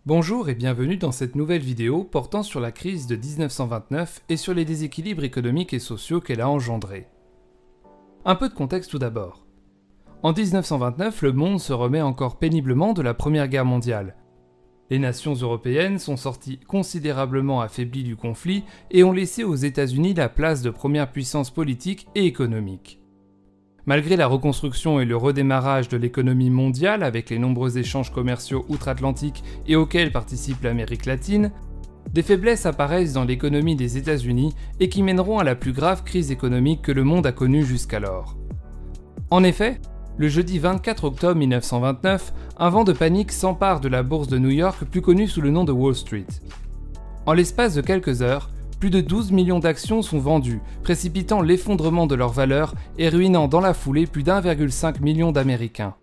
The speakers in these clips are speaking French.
Bonjour et bienvenue dans cette nouvelle vidéo portant sur la crise de 1929 et sur les déséquilibres économiques et sociaux qu'elle a engendrés. Un peu de contexte tout d'abord. En 1929, le monde se remet encore péniblement de la Première Guerre mondiale. Les nations européennes sont sorties considérablement affaiblies du conflit et ont laissé aux États-Unis la place de première puissance politique et économique. Malgré la reconstruction et le redémarrage de l'économie mondiale avec les nombreux échanges commerciaux outre-Atlantique et auxquels participe l'Amérique latine, des faiblesses apparaissent dans l'économie des États-Unis et qui mèneront à la plus grave crise économique que le monde a connue jusqu'alors. En effet, le jeudi 24 octobre 1929, un vent de panique s'empare de la bourse de New York, plus connue sous le nom de Wall Street. En l'espace de quelques heures, plus de 12 millions d'actions sont vendues, précipitant l'effondrement de leur valeur et ruinant dans la foulée plus d'1,5 million d'Américains.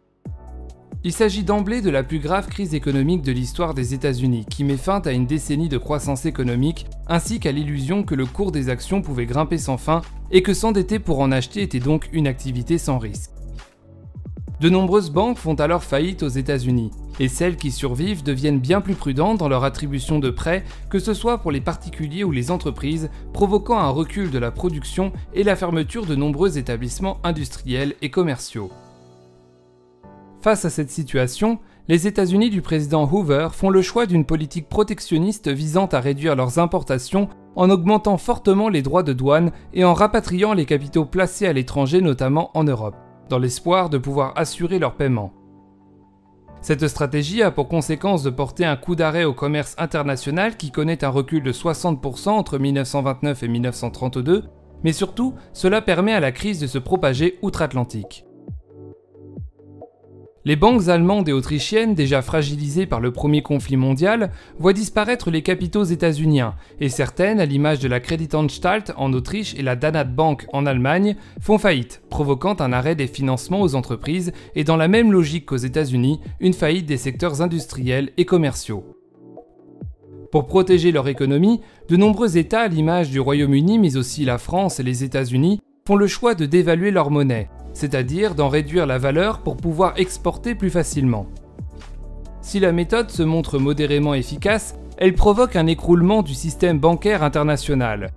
Il s'agit d'emblée de la plus grave crise économique de l'histoire des États-Unis, qui met fin à une décennie de croissance économique, ainsi qu'à l'illusion que le cours des actions pouvait grimper sans fin et que s'endetter pour en acheter était donc une activité sans risque. De nombreuses banques font alors faillite aux États-Unis, et celles qui survivent deviennent bien plus prudentes dans leur attribution de prêts, que ce soit pour les particuliers ou les entreprises, provoquant un recul de la production et la fermeture de nombreux établissements industriels et commerciaux. Face à cette situation, les États-Unis du président Hoover font le choix d'une politique protectionniste visant à réduire leurs importations en augmentant fortement les droits de douane et en rapatriant les capitaux placés à l'étranger, notamment en Europe, dans l'espoir de pouvoir assurer leur paiement. Cette stratégie a pour conséquence de porter un coup d'arrêt au commerce international qui connaît un recul de 60% entre 1929 et 1932, mais surtout, cela permet à la crise de se propager outre-Atlantique. Les banques allemandes et autrichiennes, déjà fragilisées par le premier conflit mondial, voient disparaître les capitaux états-uniens, et certaines, à l'image de la Kreditanstalt en Autriche et la Danat Bank en Allemagne, font faillite, provoquant un arrêt des financements aux entreprises et dans la même logique qu'aux États-Unis, une faillite des secteurs industriels et commerciaux. Pour protéger leur économie, de nombreux États, à l'image du Royaume-Uni mais aussi la France et les États-Unis, font le choix de dévaluer leur monnaie, c'est-à-dire d'en réduire la valeur pour pouvoir exporter plus facilement. Si la méthode se montre modérément efficace, elle provoque un écroulement du système bancaire international.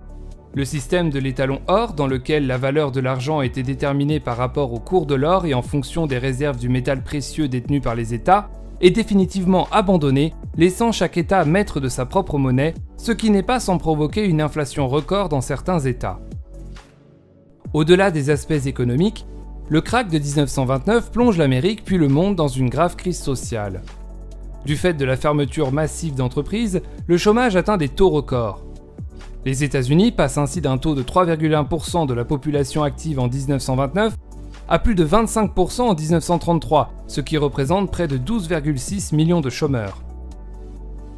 Le système de l'étalon or, dans lequel la valeur de l'argent était déterminée par rapport au cours de l'or et en fonction des réserves du métal précieux détenues par les États, est définitivement abandonné, laissant chaque État maître de sa propre monnaie, ce qui n'est pas sans provoquer une inflation record dans certains États. Au-delà des aspects économiques, le krach de 1929 plonge l'Amérique puis le monde dans une grave crise sociale. Du fait de la fermeture massive d'entreprises, le chômage atteint des taux records. Les États-Unis passent ainsi d'un taux de 3,1% de la population active en 1929 à plus de 25% en 1933, ce qui représente près de 12,6 millions de chômeurs.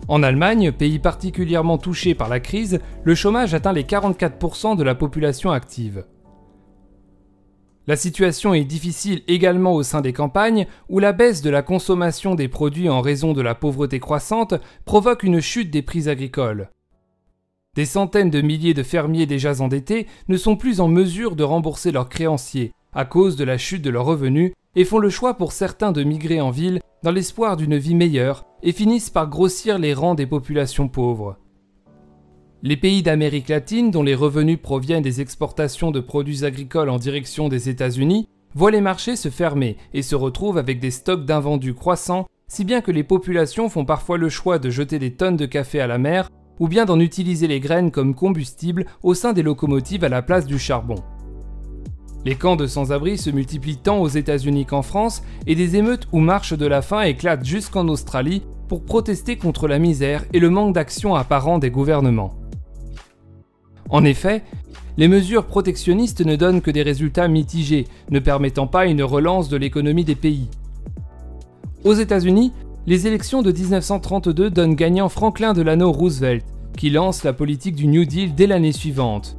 En Allemagne, pays particulièrement touché par la crise, le chômage atteint les 44% de la population active. La situation est difficile également au sein des campagnes, où la baisse de la consommation des produits en raison de la pauvreté croissante provoque une chute des prix agricoles. Des centaines de milliers de fermiers déjà endettés ne sont plus en mesure de rembourser leurs créanciers à cause de la chute de leurs revenus et font le choix pour certains de migrer en ville dans l'espoir d'une vie meilleure et finissent par grossir les rangs des populations pauvres. Les pays d'Amérique latine, dont les revenus proviennent des exportations de produits agricoles en direction des États-Unis, voient les marchés se fermer et se retrouvent avec des stocks d'invendus croissants, si bien que les populations font parfois le choix de jeter des tonnes de café à la mer ou bien d'en utiliser les graines comme combustible au sein des locomotives à la place du charbon. Les camps de sans-abri se multiplient tant aux États-Unis qu'en France et des émeutes ou marches de la faim éclatent jusqu'en Australie pour protester contre la misère et le manque d'action apparent des gouvernements. En effet, les mesures protectionnistes ne donnent que des résultats mitigés, ne permettant pas une relance de l'économie des pays. Aux États-Unis, les élections de 1932 donnent gagnant Franklin Delano Roosevelt, qui lance la politique du New Deal dès l'année suivante.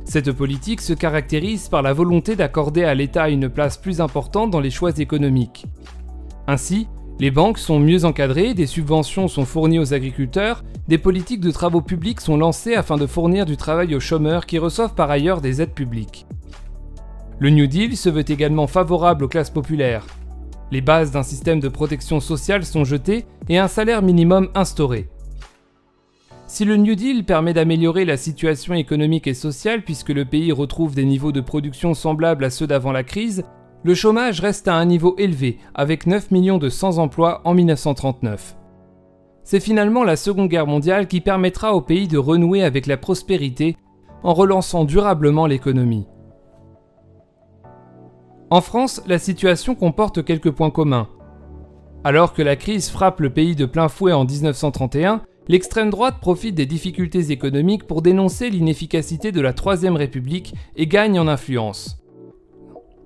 Cette politique se caractérise par la volonté d'accorder à l'État une place plus importante dans les choix économiques. Ainsi, les banques sont mieux encadrées, des subventions sont fournies aux agriculteurs, des politiques de travaux publics sont lancées afin de fournir du travail aux chômeurs qui reçoivent par ailleurs des aides publiques. Le New Deal se veut également favorable aux classes populaires. Les bases d'un système de protection sociale sont jetées et un salaire minimum instauré. Si le New Deal permet d'améliorer la situation économique et sociale puisque le pays retrouve des niveaux de production semblables à ceux d'avant la crise, le chômage reste à un niveau élevé, avec 9 millions de sans-emploi en 1939. C'est finalement la Seconde Guerre mondiale qui permettra au pays de renouer avec la prospérité en relançant durablement l'économie. En France, la situation comporte quelques points communs. Alors que la crise frappe le pays de plein fouet en 1931, l'extrême droite profite des difficultés économiques pour dénoncer l'inefficacité de la Troisième République et gagne en influence.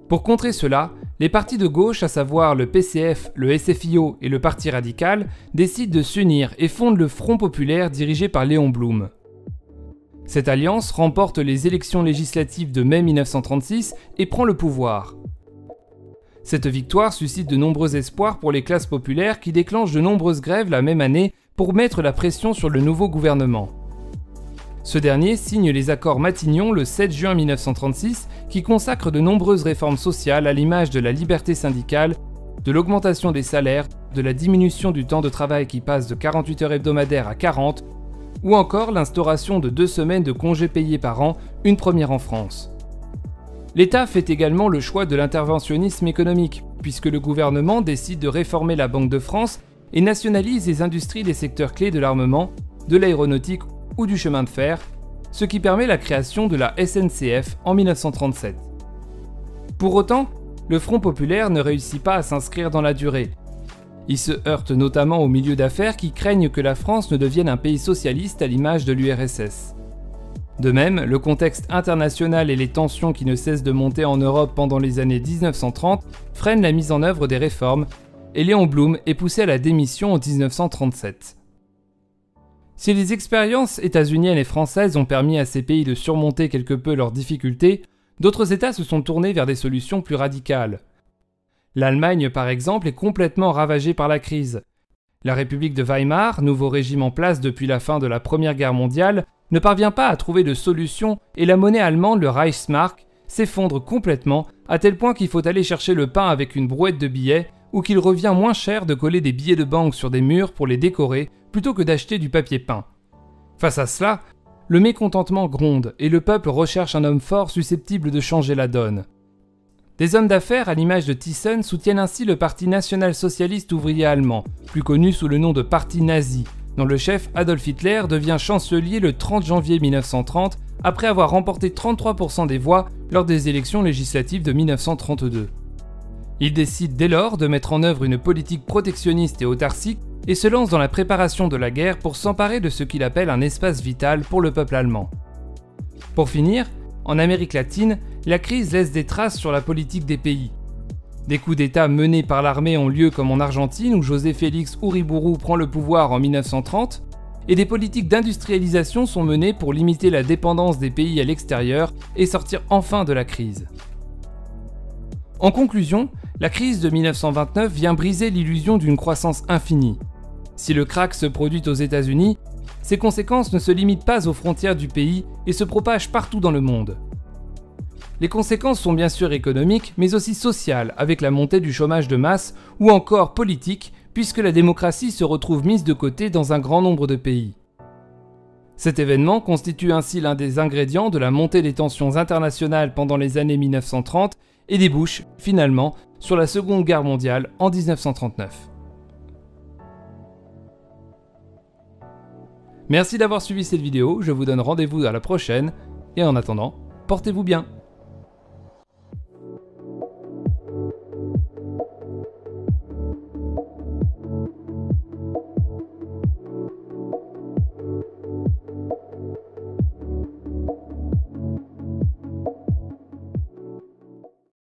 Pour contrer cela, les partis de gauche, à savoir le PCF, le SFIO et le Parti radical, décident de s'unir et fondent le Front populaire dirigé par Léon Blum. Cette alliance remporte les élections législatives de mai 1936 et prend le pouvoir. Cette victoire suscite de nombreux espoirs pour les classes populaires qui déclenchent de nombreuses grèves la même année pour mettre la pression sur le nouveau gouvernement. Ce dernier signe les accords Matignon le 7 juin 1936 qui consacrent de nombreuses réformes sociales à l'image de la liberté syndicale, de l'augmentation des salaires, de la diminution du temps de travail qui passe de 48 heures hebdomadaires à 40, ou encore l'instauration de 2 semaines de congés payés par an, une première en France. L'État fait également le choix de l'interventionnisme économique, puisque le gouvernement décide de réformer la Banque de France et nationalise les industries des secteurs clés de l'armement, de l'aéronautique ou du chemin de fer, ce qui permet la création de la SNCF en 1937. Pour autant, le Front populaire ne réussit pas à s'inscrire dans la durée. Il se heurte notamment aux milieux d'affaires qui craignent que la France ne devienne un pays socialiste à l'image de l'URSS. De même, le contexte international et les tensions qui ne cessent de monter en Europe pendant les années 1930 freinent la mise en œuvre des réformes, et Léon Blum est poussé à la démission en 1937. Si les expériences états-uniennes et françaises ont permis à ces pays de surmonter quelque peu leurs difficultés, d'autres États se sont tournés vers des solutions plus radicales. L'Allemagne, par exemple, est complètement ravagée par la crise. La République de Weimar, nouveau régime en place depuis la fin de la Première Guerre mondiale, ne parvient pas à trouver de solution et la monnaie allemande, le Reichsmark, s'effondre complètement à tel point qu'il faut aller chercher le pain avec une brouette de billets ou qu'il revient moins cher de coller des billets de banque sur des murs pour les décorer plutôt que d'acheter du papier peint. Face à cela, le mécontentement gronde et le peuple recherche un homme fort susceptible de changer la donne. Des hommes d'affaires à l'image de Thyssen soutiennent ainsi le Parti national-socialiste ouvrier allemand, plus connu sous le nom de Parti nazi, dont le chef Adolf Hitler devient chancelier le 30 janvier 1930 après avoir remporté 33% des voix lors des élections législatives de 1932. Il décide dès lors de mettre en œuvre une politique protectionniste et autarcique et se lance dans la préparation de la guerre pour s'emparer de ce qu'il appelle un espace vital pour le peuple allemand. Pour finir, en Amérique latine, la crise laisse des traces sur la politique des pays. Des coups d'État menés par l'armée ont lieu comme en Argentine où José Félix Uriburu prend le pouvoir en 1930, et des politiques d'industrialisation sont menées pour limiter la dépendance des pays à l'extérieur et sortir enfin de la crise. En conclusion, la crise de 1929 vient briser l'illusion d'une croissance infinie. Si le krach se produit aux États-Unis, ses conséquences ne se limitent pas aux frontières du pays et se propagent partout dans le monde. Les conséquences sont bien sûr économiques, mais aussi sociales, avec la montée du chômage de masse, ou encore politiques, puisque la démocratie se retrouve mise de côté dans un grand nombre de pays. Cet événement constitue ainsi l'un des ingrédients de la montée des tensions internationales pendant les années 1930 et débouche, finalement, sur la Seconde Guerre mondiale en 1939. Merci d'avoir suivi cette vidéo, je vous donne rendez-vous à la prochaine, et en attendant, portez-vous bien.